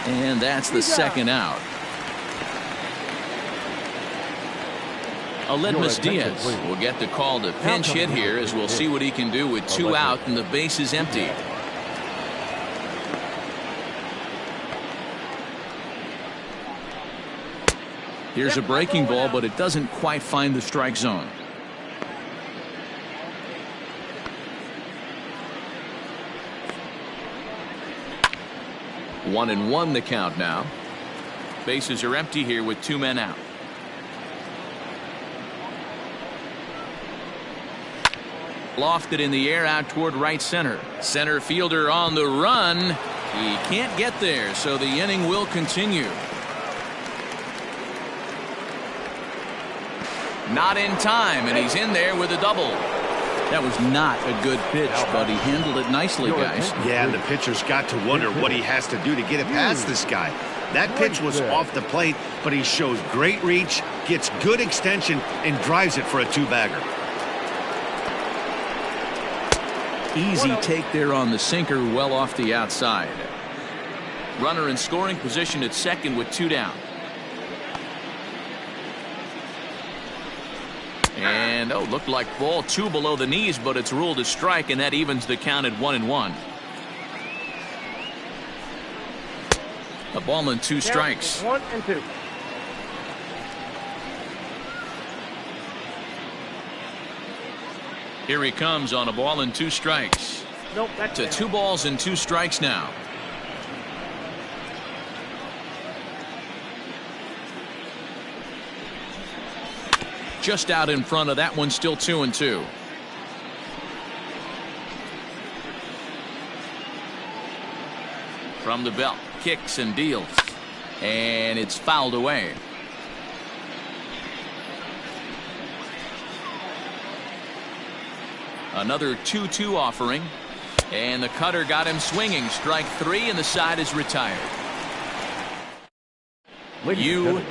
Speaker 1: And that's the second out. Aledmus Diaz will get the call to pinch hit here, as we'll see what he can do with 2 out and the base is empty. Here's a breaking ball, but it doesn't quite find the strike zone. One and one the count now. Bases are empty here with 2 men out. Lofted in the air out toward right center. Center fielder on the run. He can't get there, so the inning will continue. Not in time, and he's in there with a double. That was not a good pitch, but he handled it nicely, guys.
Speaker 2: Yeah, and the pitcher's got to wonder what he has to do to get it past this guy. That pitch was off the plate, but he shows great reach, gets good extension, and drives it for a 2-bagger.
Speaker 1: Easy take there on the sinker, well off the outside. Runner in scoring position at second with 2 down. And looked like ball 2 below the knees, but it's ruled a strike, and that evens the count at 1-1. A ball and 2 strikes.
Speaker 5: 1-2.
Speaker 1: Here he comes on a ball and 2 strikes.
Speaker 5: Nope, that's
Speaker 1: to 2 balls and 2 strikes now. Just out in front of that one, still 2-2. From the belt, kicks and deals, and it's fouled away. Another 2-2 offering, and the cutter got him swinging. Strike 3, and the side is retired.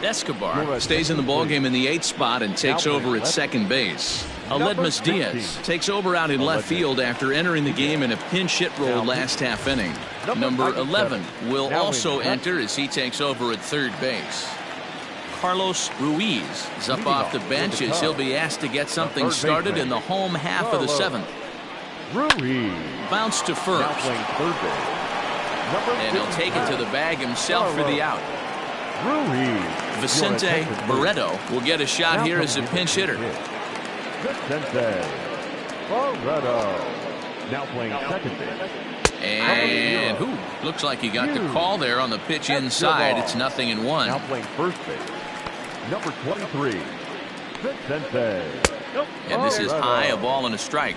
Speaker 1: Escobar stays in the ballgame in the 8th spot and takes over at second base. Aledmus Diaz takes over out in left field after entering the game in a pinch hit role last half inning. Number 11 will also enter as he takes over at third base. Carlos Ruiz is up off the bench as he'll be asked to get something started in the home half of the 7th. Bounce to first. And he'll take it to the bag himself for the out. Vicente Barreto will get a shot here as a pinch hitter.
Speaker 3: Now playing second base.
Speaker 1: And looks like he got the call there on the pitch inside. It's 0-1.
Speaker 3: Now playing first base. Number 23, Vicente.
Speaker 1: And this is high, a ball and a strike.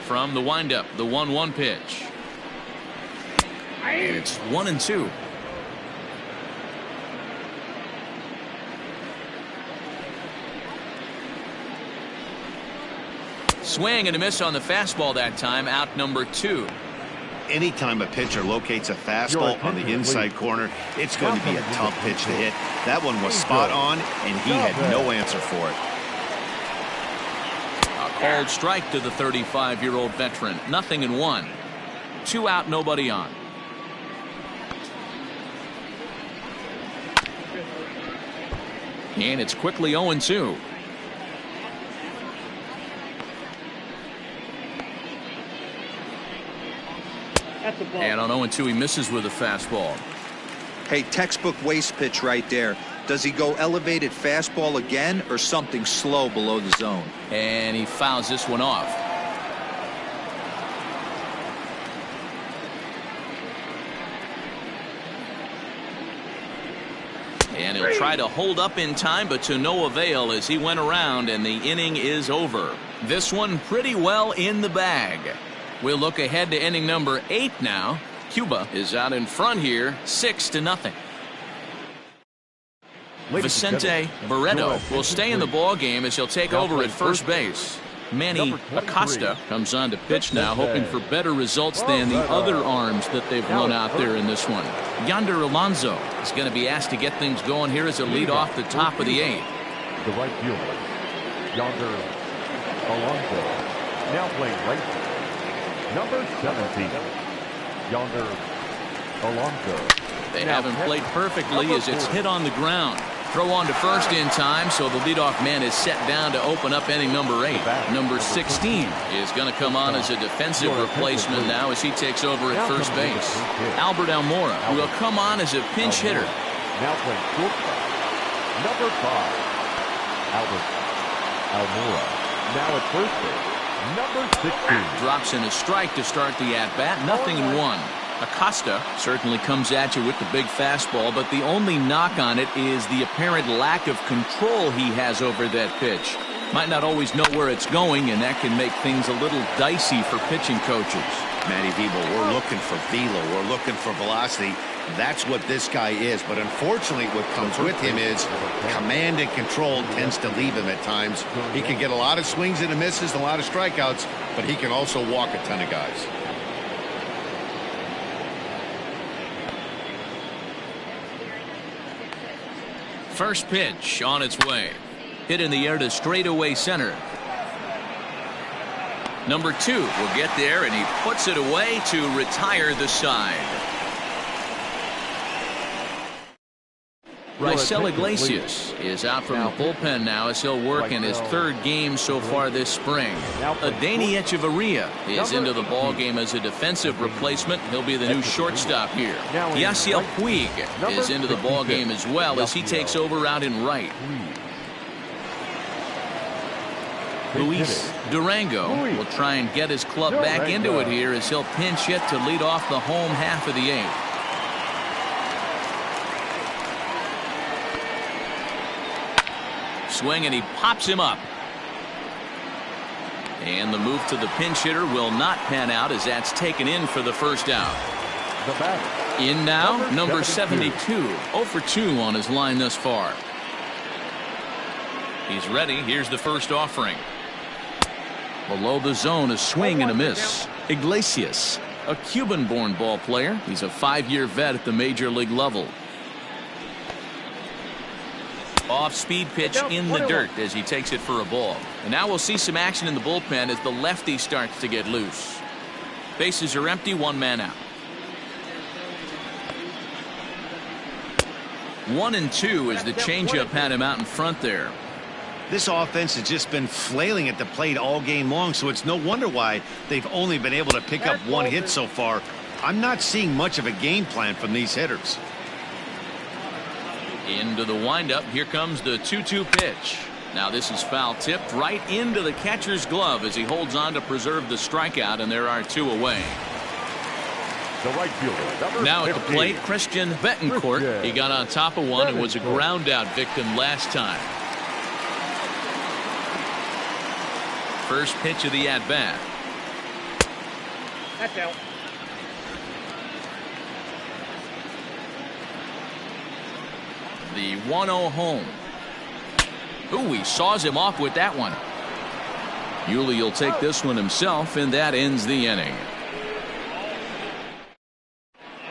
Speaker 1: From the windup, the 1-1 pitch. And it's 1-2. Swing and a miss on the fastball that time. Out number 2.
Speaker 2: Anytime a pitcher locates a fastball on the inside corner, it's going to be a tough pitch to hit. That one was spot on, and he had no answer for it.
Speaker 1: A called strike to the 35-year-old veteran. 0-1. 2 out, nobody on. And it's quickly 0-2.
Speaker 5: That's a ball.
Speaker 1: And on 0-2, he misses with a fastball.
Speaker 4: Hey, textbook waste pitch right there. Does he go elevated fastball again or something slow below the zone?
Speaker 1: And he fouls this one off. And he'll try to hold up in time, but to no avail as he went around and the inning is over. This one pretty well in the bag. We'll look ahead to inning number 8 now. Cuba is out in front here, 6-0. Vicente Barreto will stay in the ball game as he'll take over at first base. Manny Acosta comes on to pitch now, hoping for better results than the other arms that they've run out there in this one. Yonder Alonso is going to be asked to get things going here as a lead off the top of the 8th.
Speaker 3: The right fielder, Yonder Alonso, now playing right field. Number 17, Yonder Alonso.
Speaker 1: They haven't played perfectly as it's hit on the ground. Throw on to first in time, so the leadoff man is set down to open up inning number 8. Number 16 is going to come on as a defensive replacement now as he takes over at first base. Albert Almora will come on as a pinch hitter.
Speaker 3: Now playing shortstop, number 5, Albert Almora. Now at first base, number 16.
Speaker 1: Drops in a strike to start the at-bat. 0-1. Acosta certainly comes at you with the big fastball, but the only knock on it is the apparent lack of control he has over that pitch. Might not always know where it's going, and that can make things a little dicey for pitching coaches.
Speaker 2: Matty Vebo, we're looking for velo. We're looking for velocity. That's what this guy is. But unfortunately, what comes with him is command and control tends to leave him at times. He can get a lot of swings and misses, a lot of strikeouts, but he can also walk a ton of guys.
Speaker 1: First pitch on its way. Hit in the air to straightaway center. Number 2 will get there, and he puts it away to retire the side. Raisel Iglesias is out from the bullpen now as he'll work in his 3rd game so far this spring. Adeiny Echeverria is into the ball game as a defensive replacement. He'll be the new shortstop here. Yasiel Puig is into the ball game as well as he takes over out in right. Luis Durango will try and get his club back into it here as he'll pinch hit to lead off the home half of the 8th. Swing, and he pops him up. And the move to the pinch hitter will not pan out as that's taken in for the first out. In now, number 72. 0 for 2 on his line thus far. He's ready. Here's the first offering. Below the zone, a swing and a miss. Iglesias, a Cuban-born ball player. He's a 5-year vet at the major league level. Off-speed pitch in the dirt as he takes it for a ball. And now we'll see some action in the bullpen as the lefty starts to get loose. Bases are empty, 1 man out. 1-2 as the changeup had him out in front there.
Speaker 2: This offense has just been flailing at the plate all game long, so it's no wonder why they've only been able to pick up 1 hit so far. I'm not seeing much of a game plan from these hitters.
Speaker 1: Into the windup. Here comes the 2-2 pitch. Now this is foul tipped right into the catcher's glove as he holds on to preserve the strikeout, and there are 2 away.
Speaker 3: The right fielder,
Speaker 1: now at the plate, Christian Betancourt. He got on top of one and was a ground out victim last time. First pitch of the at bat.
Speaker 5: That's out.
Speaker 1: The 1-0 home. Ooh, he saws him off with that one. Yuli will take this one himself, and that ends the inning.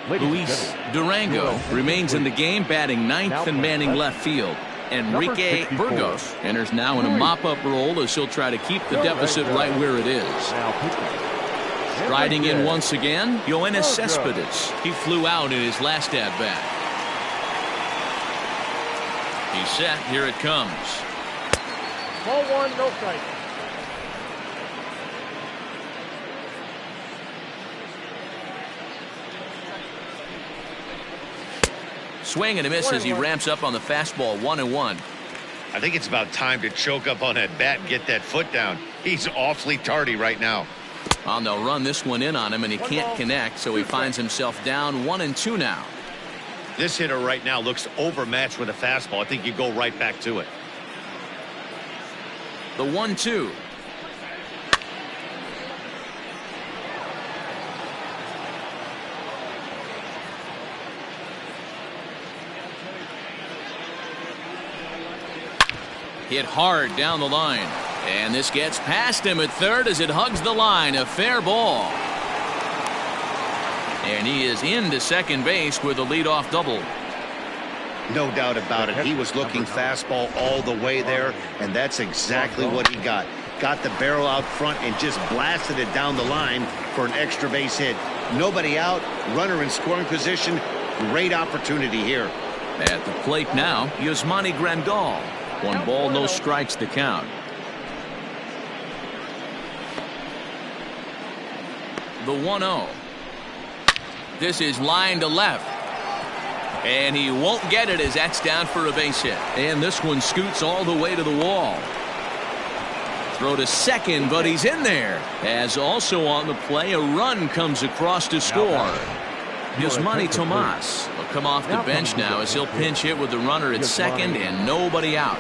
Speaker 1: Luis Durango remains in the game, batting 9th and manning left field. Enrique Burgos enters now in a mop-up role as he'll try to keep the deficit right where it is. Striding in once again, Yoenis Cespedes. He flew out in his last at-bat. He's set. Here it comes.
Speaker 5: Ball 1, no strike.
Speaker 1: swing and a miss as he ramps up on the fastball. 1-1.
Speaker 2: I think it's about time to choke up on that bat and get that foot down. He's awfully tardy right now.
Speaker 1: Well, they'll run this one in on him, and he can't connect, so he finds himself down 1-2 now.
Speaker 2: This hitter right now looks overmatched with a fastball. I think you go right back to it.
Speaker 1: The 1-2. Hit hard down the line. And this gets past him at third as it hugs the line. A fair ball. And he is into second base with a leadoff double.
Speaker 2: No doubt about it. He was looking fastball all the way there, and that's exactly what he got. Got the barrel out front and just blasted it down the line for an extra base hit. Nobody out, runner in scoring position. Great opportunity here.
Speaker 1: At the plate now, Yasmani Grandal. 1 ball, no strikes to count. The 1-0. This is line to left. And he won't get it as that's down for a base hit. And this one scoots all the way to the wall. Throw to second, but he's in there. As also on the play, a run comes across to score. Yasmani Tomas will come off the bench now as he'll pinch hit with the runner at second and nobody out.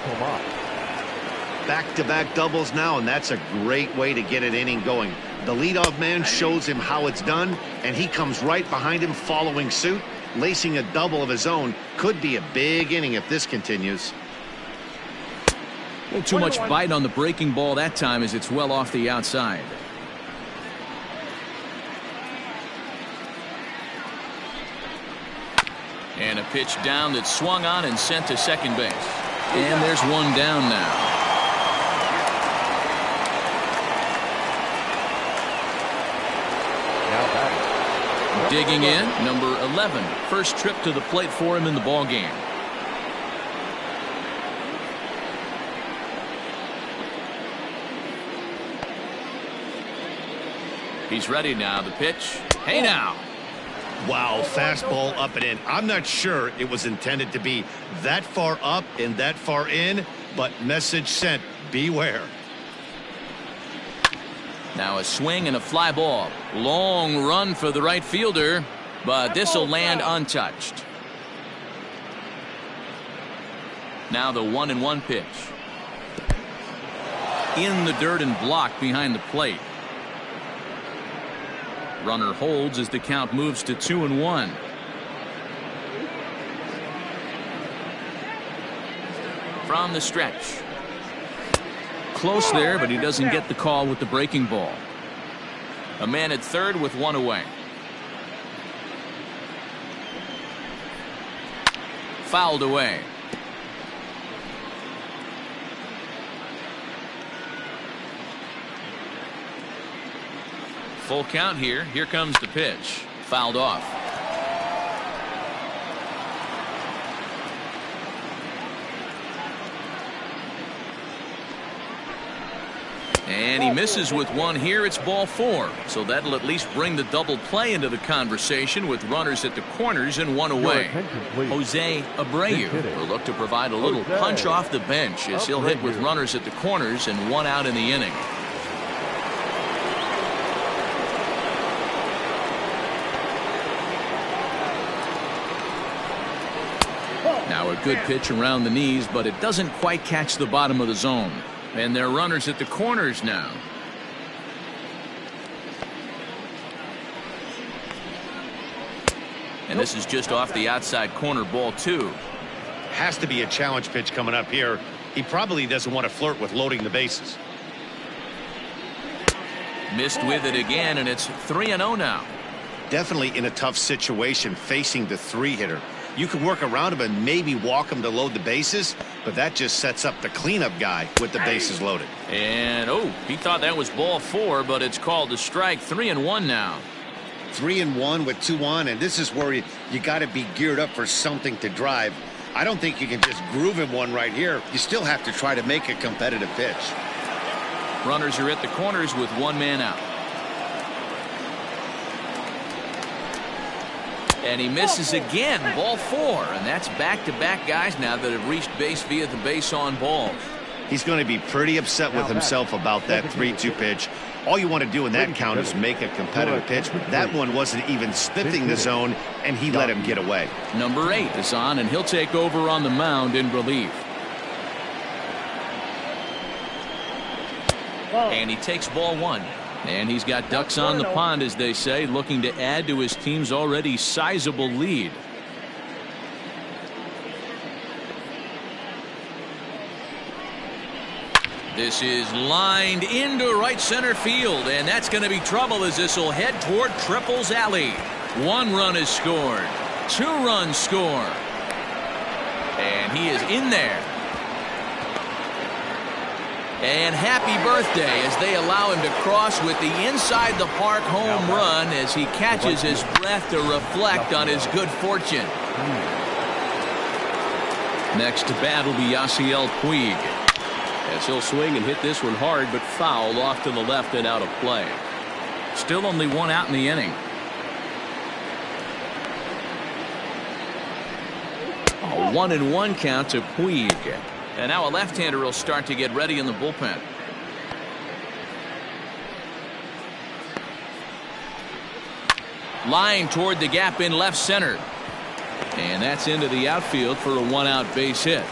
Speaker 2: Back-to-back doubles now, and that's a great way to get an inning going. The leadoff man shows him how it's done, and he comes right behind him following suit, lacing a double of his own. Could be a big inning if this continues.
Speaker 1: A little too much bite on the breaking ball that time as it's well off the outside. And a pitch down that swung on and sent to second base. And there's one down now. Digging in, number 11. First trip to the plate for him in the ball game. He's ready now. The pitch. Hey now.
Speaker 2: Wow, fastball up and in. I'm not sure it was intended to be that far up and that far in, but message sent. Beware.
Speaker 1: Now a swing and a fly ball. Long run for the right fielder, but this will land untouched. Now the 1-1 pitch. In the dirt and blocked behind the plate. Runner holds as the count moves to 2-1. From the stretch. Close there, but he doesn't get the call with the breaking ball. A man at third with one away. Fouled away. Full count here. Here comes the pitch. Fouled off. And he misses with one here. It's ball 4. So that'll at least bring the double play into the conversation with runners at the corners and one away. Jose Abreu will look to provide a little punch off the bench as he'll hit with runners at the corners and one out in the inning. Now a good pitch around the knees, but it doesn't quite catch the bottom of the zone. And they're runners at the corners now. And this is just off the outside corner, ball 2.
Speaker 2: Has to be a challenge pitch coming up here. He probably doesn't want to flirt with loading the bases.
Speaker 1: Missed with it again, and it's 3-0 now.
Speaker 2: Definitely in a tough situation facing the 3-hitter. You can work around him and maybe walk him to load the bases, but that just sets up the cleanup guy with the bases loaded.
Speaker 1: And he thought that was ball 4, but it's called a strike. 3-1 now.
Speaker 2: 3-1 with 2 on, and this is where you got to be geared up for something to drive. I don't think you can just groove him one right here. You still have to try to make a competitive pitch.
Speaker 1: Runners are at the corners with one man out. And he misses again. Ball 4. And that's back-to-back guys now that have reached base via the base on ball.
Speaker 2: He's going to be pretty upset with himself about that 3-2 pitch. All you want to do in that count is make a competitive pitch. That one wasn't even sniffing the zone, and he let him get away.
Speaker 1: Number 8 is on, and he'll take over on the mound in relief. And he takes ball 1. And he's got ducks on the pond, as they say, looking to add to his team's already sizable lead. This is lined into right center field, and that's going to be trouble as this will head toward Triple's alley. 1 run is scored. 2 runs score. And he is in there. And happy birthday as they allow him to cross with the inside the park home run as he catches his breath to reflect on his good fortune. Next to bat will be Yasiel Puig.
Speaker 6: As he'll swing and hit this one hard, but foul off to the left and out of play.
Speaker 1: Still only 1 out in the inning. A 1-1 count to Puig. And now a left-hander will start to get ready in the bullpen. Line toward the gap in left center. And that's into the outfield for a 1-out base hit.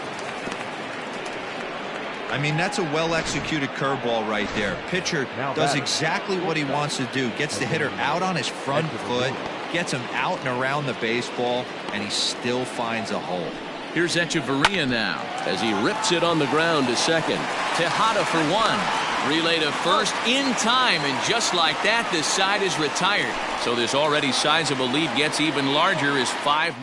Speaker 4: I mean, that's a well-executed curveball right there. Pitcher does exactly what he wants to do. Gets the hitter out on his front foot, gets him out and around the baseball, and he still finds a hole.
Speaker 1: Here's Echeverria now as he rips it on the ground to second. Tejada for 1. Relay to first in time, and just like that, this side is retired. So this already sizable lead gets even larger as 5.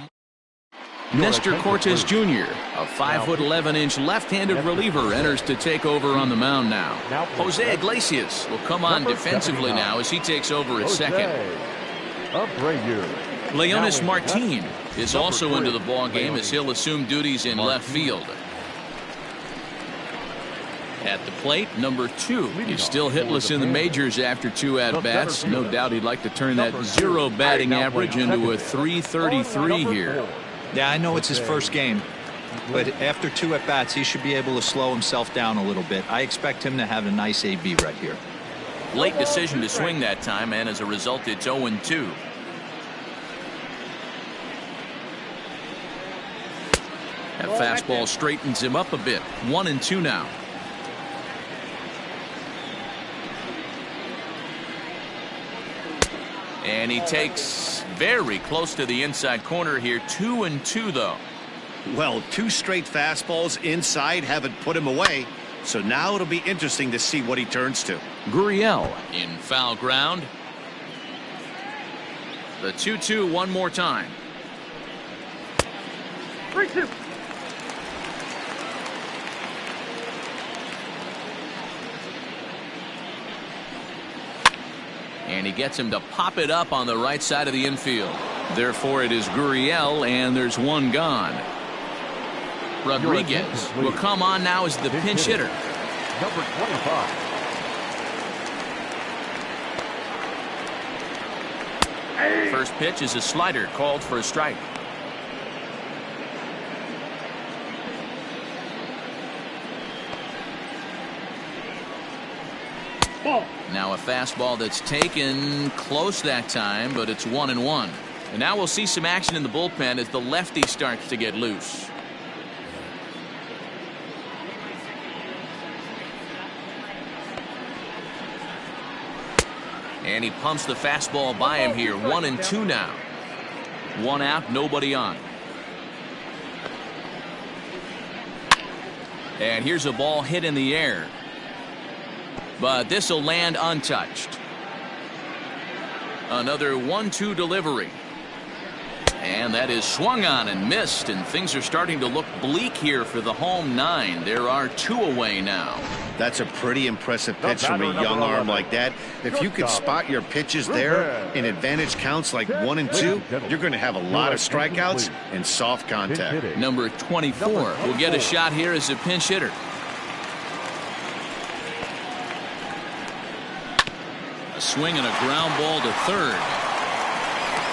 Speaker 1: Nestor Cortes Jr., a 5'11" left-handed reliever, enters to take over on the mound now. Jose Iglesias will come on defensively now as he takes over at second. Leonis Martin is also into the ball game as he'll assume duties in left field. At the plate, number 2. He's still hitless in the majors after 2 at-bats. No doubt he'd like to turn that 0 batting average into a .333 here.
Speaker 4: Yeah, I know it's his first game, but after 2 at-bats, he should be able to slow himself down a little bit. I expect him to have a nice AB right here.
Speaker 1: Late decision to swing that time, and as a result, it's 0-2. That fastball straightens him up a bit. 1-2 now. And he takes very close to the inside corner here. 2-2 though.
Speaker 2: Well, 2 straight fastballs inside haven't put him away. So now it'll be interesting to see what he turns to.
Speaker 1: Gurriel in foul ground. The 2-2 one more time.
Speaker 5: 3-2.
Speaker 1: And he gets him to pop it up on the right side of the infield. Therefore, it is Gurriel, and there's 1 gone. Rodriguez will come on now as the pinch hitter.
Speaker 3: Number 25.
Speaker 1: First pitch is a slider called for a strike.
Speaker 5: Ball.
Speaker 1: Now a fastball that's taken close that time, but it's 1-1. And now we'll see some action in the bullpen as the lefty starts to get loose. And he pumps the fastball by him here. 1-2 now. 1 out, nobody on. And here's a ball hit in the air. But this will land untouched. Another 1-2 delivery. And that is swung on and missed, and things are starting to look bleak here for the home 9. There are 2 away now.
Speaker 2: That's a pretty impressive pitch from a young arm like that. If you can spot your pitches there in advantage counts like 1 and 2, you're going to have a lot of strikeouts and soft contact.
Speaker 1: Number 24 will get a shot here as a pinch hitter. A swing and a ground ball to third.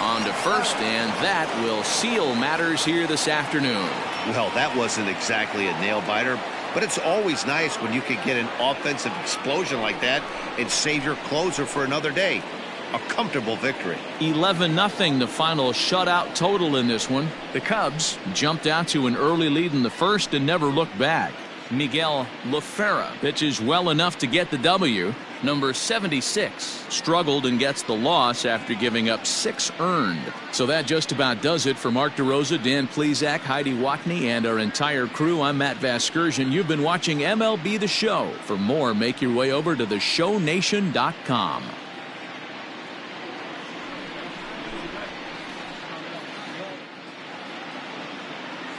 Speaker 1: On to first, and that will seal matters here this afternoon.
Speaker 2: Well, that wasn't exactly a nail-biter, but it's always nice when you can get an offensive explosion like that and save your closer for another day. A comfortable victory.
Speaker 1: 11-0 the final shutout total in this one. The Cubs jumped out to an early lead in the first and never looked back. Miguel Lafera pitches well enough to get the W. Number 76 struggled and gets the loss after giving up 6 earned. So that just about does it for Mark DeRosa, Dan Plesac, Heidi Watney, and our entire crew. I'm Matt Vasgersian. You've been watching MLB The Show. For more, make your way over to theshownation.com.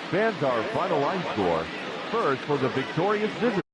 Speaker 3: Fans, our final line score. First for the victorious visitor.